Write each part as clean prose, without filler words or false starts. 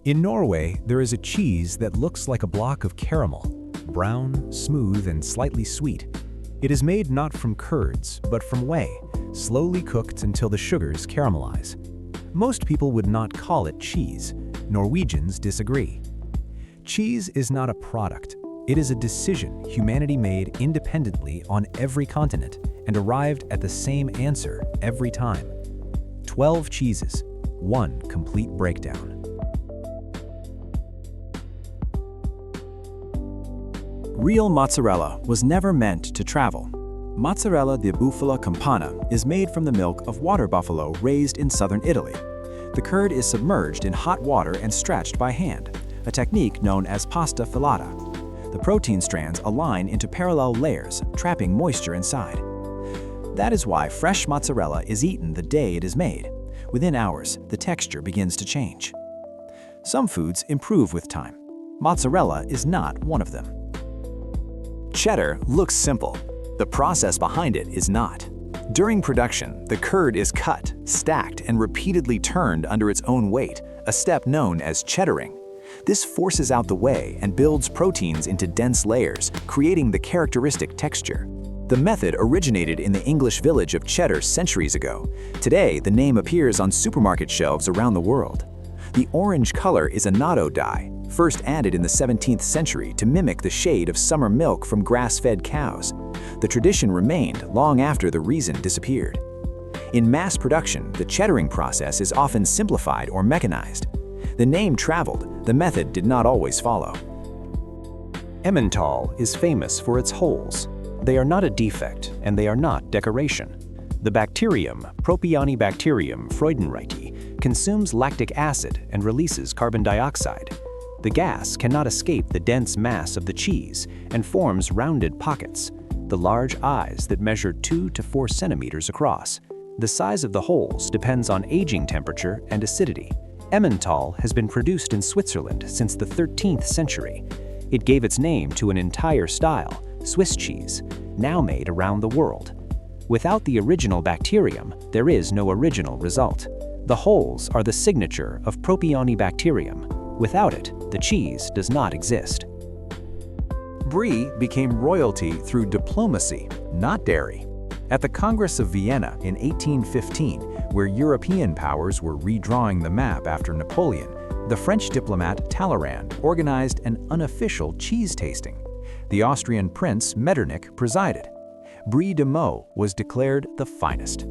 In Norway, there is a cheese that looks like a block of caramel, brown, smooth, and slightly sweet. It is made not from curds, but from whey, slowly cooked until the sugars caramelize. Most people would not call it cheese. Norwegians disagree. Cheese is not a product. It is a decision humanity made independently on every continent and arrived at the same answer every time. 12 cheeses, one complete breakdown. Real mozzarella was never meant to travel. Mozzarella di bufala campana is made from the milk of water buffalo raised in southern Italy. The curd is submerged in hot water and stretched by hand, a technique known as pasta filata. The protein strands align into parallel layers, trapping moisture inside. That is why fresh mozzarella is eaten the day it is made. Within hours, the texture begins to change. Some foods improve with time. Mozzarella is not one of them. Cheddar looks simple. The process behind it is not. During production, the curd is cut, stacked, and repeatedly turned under its own weight, a step known as cheddaring. This forces out the whey and builds proteins into dense layers, creating the characteristic texture. The method originated in the English village of Cheddar centuries ago. Today, the name appears on supermarket shelves around the world. The orange color is annatto dye, first added in the 17th century to mimic the shade of summer milk from grass-fed cows. The tradition remained long after the reason disappeared. In mass production, the cheddaring process is often simplified or mechanized. The name traveled, the method did not always follow. Emmental is famous for its holes. They are not a defect, and they are not decoration. The bacterium, Propionibacterium freudenreich, consumes lactic acid and releases carbon dioxide. The gas cannot escape the dense mass of the cheese and forms rounded pockets, the large eyes that measure 2 to 4 centimeters across. The size of the holes depends on aging temperature and acidity. Emmental has been produced in Switzerland since the 13th century. It gave its name to an entire style, Swiss cheese, now made around the world. Without the original bacterium, there is no original result. The holes are the signature of Propionibacterium. Without it, the cheese does not exist. Brie became royalty through diplomacy, not dairy. At the Congress of Vienna in 1815, where European powers were redrawing the map after Napoleon, the French diplomat Talleyrand organized an unofficial cheese tasting. The Austrian prince Metternich presided. Brie de Meaux was declared the finest.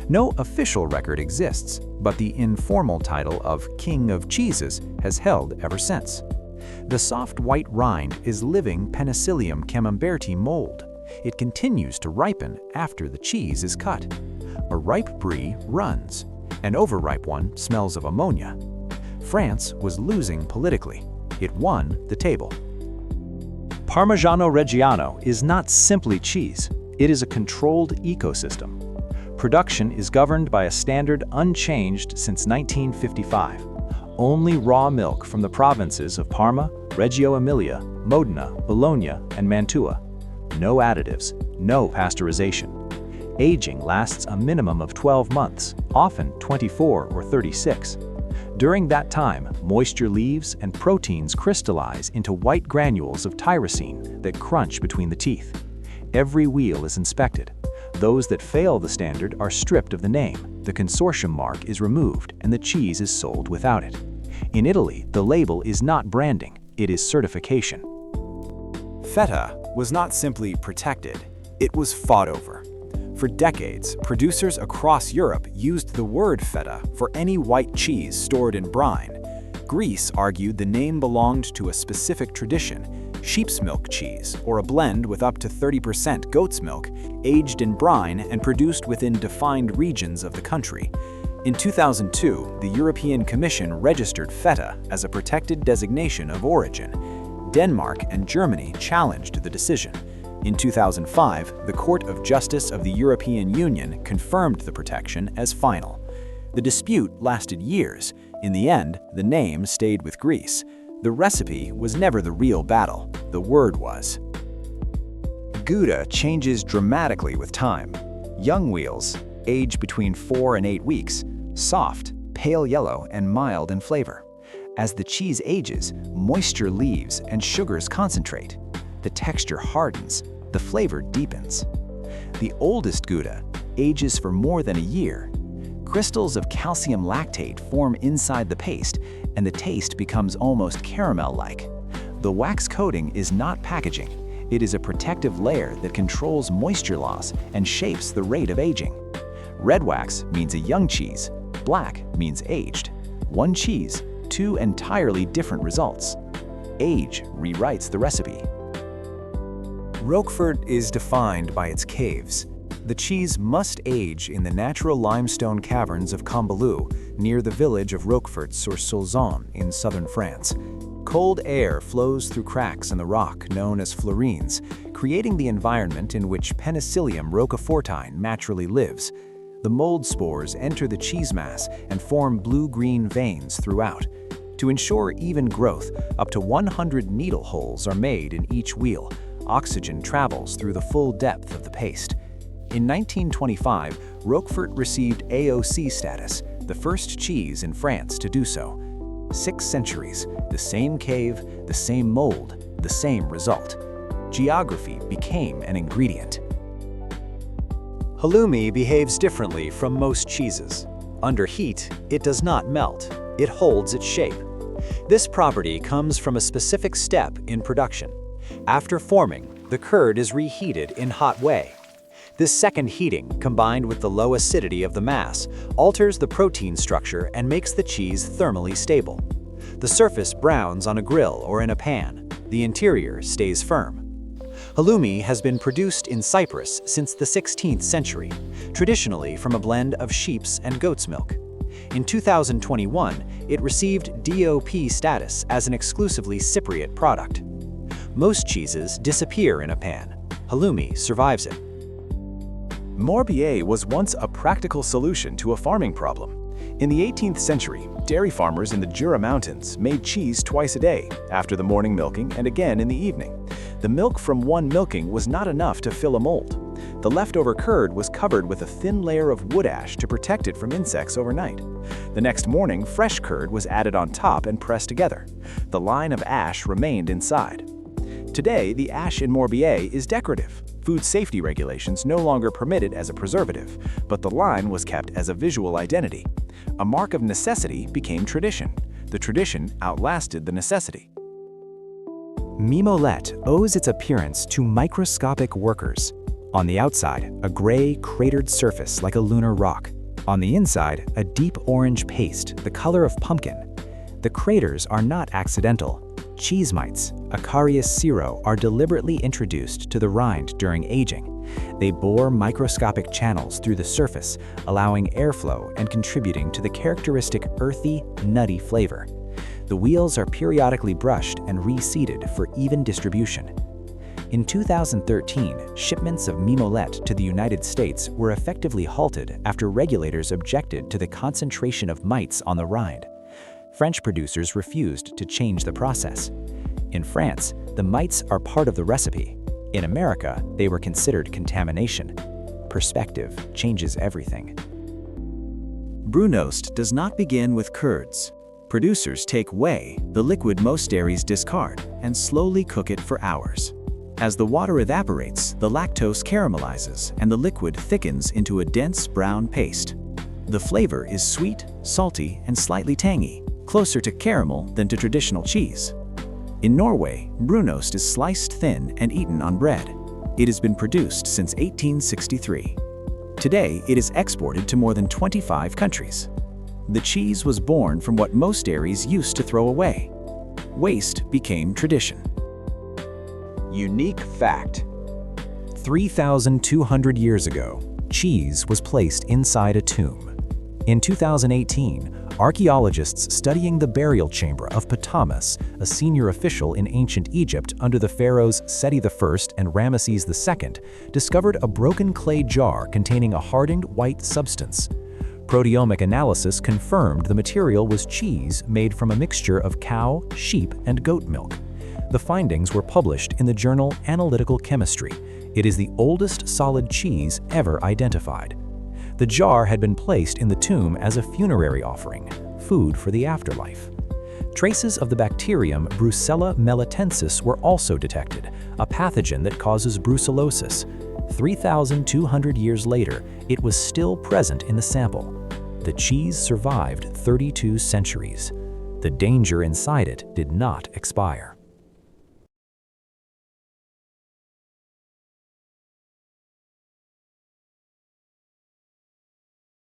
No official record exists, but the informal title of King of Cheeses has held ever since. The soft white rind is living Penicillium camemberti mold. It continues to ripen after the cheese is cut. A ripe brie runs. An overripe one smells of ammonia. France was losing politically. It won the table. Parmigiano-Reggiano is not simply cheese. It is a controlled ecosystem. Production is governed by a standard unchanged since 1955. Only raw milk from the provinces of Parma, Reggio Emilia, Modena, Bologna, and Mantua. No additives, no pasteurization. Aging lasts a minimum of 12 months, often 24 or 36. During that time, moisture leaves and proteins crystallize into white granules of tyrosine that crunch between the teeth. Every wheel is inspected. Those that fail the standard are stripped of the name, the consortium mark is removed, and the cheese is sold without it. In Italy, the label is not branding, it is certification. Feta was not simply protected, it was fought over. For decades, producers across Europe used the word feta for any white cheese stored in brine. Greece argued the name belonged to a specific tradition, sheep's milk cheese, or a blend with up to 30% goat's milk, aged in brine and produced within defined regions of the country. In 2002, the European Commission registered feta as a protected designation of origin. Denmark and Germany challenged the decision. In 2005, the Court of Justice of the European Union confirmed the protection as final. The dispute lasted years. In the end, the name stayed with Greece. The recipe was never the real battle, the word was. Gouda changes dramatically with time. Young wheels, aged between 4 and 8 weeks, soft, pale yellow, and mild in flavor. As the cheese ages, moisture leaves and sugars concentrate. The texture hardens, the flavor deepens. The oldest Gouda ages for more than a year. Crystals of calcium lactate form inside the paste, and the taste becomes almost caramel-like. The wax coating is not packaging. It is a protective layer that controls moisture loss and shapes the rate of aging. Red wax means a young cheese. Black means aged. One cheese, two entirely different results. Age rewrites the recipe. Roquefort is defined by its caves. The cheese must age in the natural limestone caverns of Cambalou, near the village of Roquefort-sur-Soulzon in southern France. Cold air flows through cracks in the rock known as florines, creating the environment in which Penicillium roquefortine naturally lives. The mold spores enter the cheese mass and form blue-green veins throughout. To ensure even growth, up to 100 needle holes are made in each wheel. Oxygen travels through the full depth of the paste. In 1925, Roquefort received AOC status, the first cheese in France to do so. 6 centuries, the same cave, the same mold, the same result. Geography became an ingredient. Halloumi behaves differently from most cheeses. Under heat, it does not melt. It holds its shape. This property comes from a specific step in production. After forming, the curd is reheated in hot whey. This second heating, combined with the low acidity of the mass, alters the protein structure and makes the cheese thermally stable. The surface browns on a grill or in a pan. The interior stays firm. Halloumi has been produced in Cyprus since the 16th century, traditionally from a blend of sheep's and goat's milk. In 2021, it received DOP status as an exclusively Cypriot product. Most cheeses disappear in a pan. Halloumi survives it. Morbier was once a practical solution to a farming problem. In the 18th century, dairy farmers in the Jura Mountains made cheese twice a day, after the morning milking and again in the evening. The milk from one milking was not enough to fill a mold. The leftover curd was covered with a thin layer of wood ash to protect it from insects overnight. The next morning, fresh curd was added on top and pressed together. The line of ash remained inside. Today, the ash in Morbier is decorative. Food safety regulations no longer permit it as a preservative, but the line was kept as a visual identity. A mark of necessity became tradition. The tradition outlasted the necessity. Mimolette owes its appearance to microscopic workers. On the outside, a gray, cratered surface like a lunar rock. On the inside, a deep orange paste, the color of pumpkin. The craters are not accidental. Cheese mites, Acarius cero, are deliberately introduced to the rind during aging. They bore microscopic channels through the surface, allowing airflow and contributing to the characteristic earthy, nutty flavor. The wheels are periodically brushed and reseeded for even distribution. In 2013, shipments of Mimolette to the United States were effectively halted after regulators objected to the concentration of mites on the rind. French producers refused to change the process. In France, the mites are part of the recipe. In America, they were considered contamination. Perspective changes everything. Brunost does not begin with curds. Producers take whey, the liquid most dairies discard, and slowly cook it for hours. As the water evaporates, the lactose caramelizes and the liquid thickens into a dense brown paste. The flavor is sweet, salty, and slightly tangy, closer to caramel than to traditional cheese. In Norway, Brunost is sliced thin and eaten on bread. It has been produced since 1863. Today, it is exported to more than 25 countries. The cheese was born from what most dairies used to throw away. Waste became tradition. Unique fact: 3,200 years ago, cheese was placed inside a tomb. In 2018, archaeologists studying the burial chamber of Ptolemys, a senior official in ancient Egypt under the pharaohs Seti I and Ramesses II, discovered a broken clay jar containing a hardened white substance. Proteomic analysis confirmed the material was cheese made from a mixture of cow, sheep, and goat milk. The findings were published in the journal Analytical Chemistry. It is the oldest solid cheese ever identified. The jar had been placed in the tomb as a funerary offering, food for the afterlife. Traces of the bacterium Brucella melitensis were also detected, a pathogen that causes brucellosis. 3,200 years later, it was still present in the sample. The cheese survived 32 centuries. The danger inside it did not expire.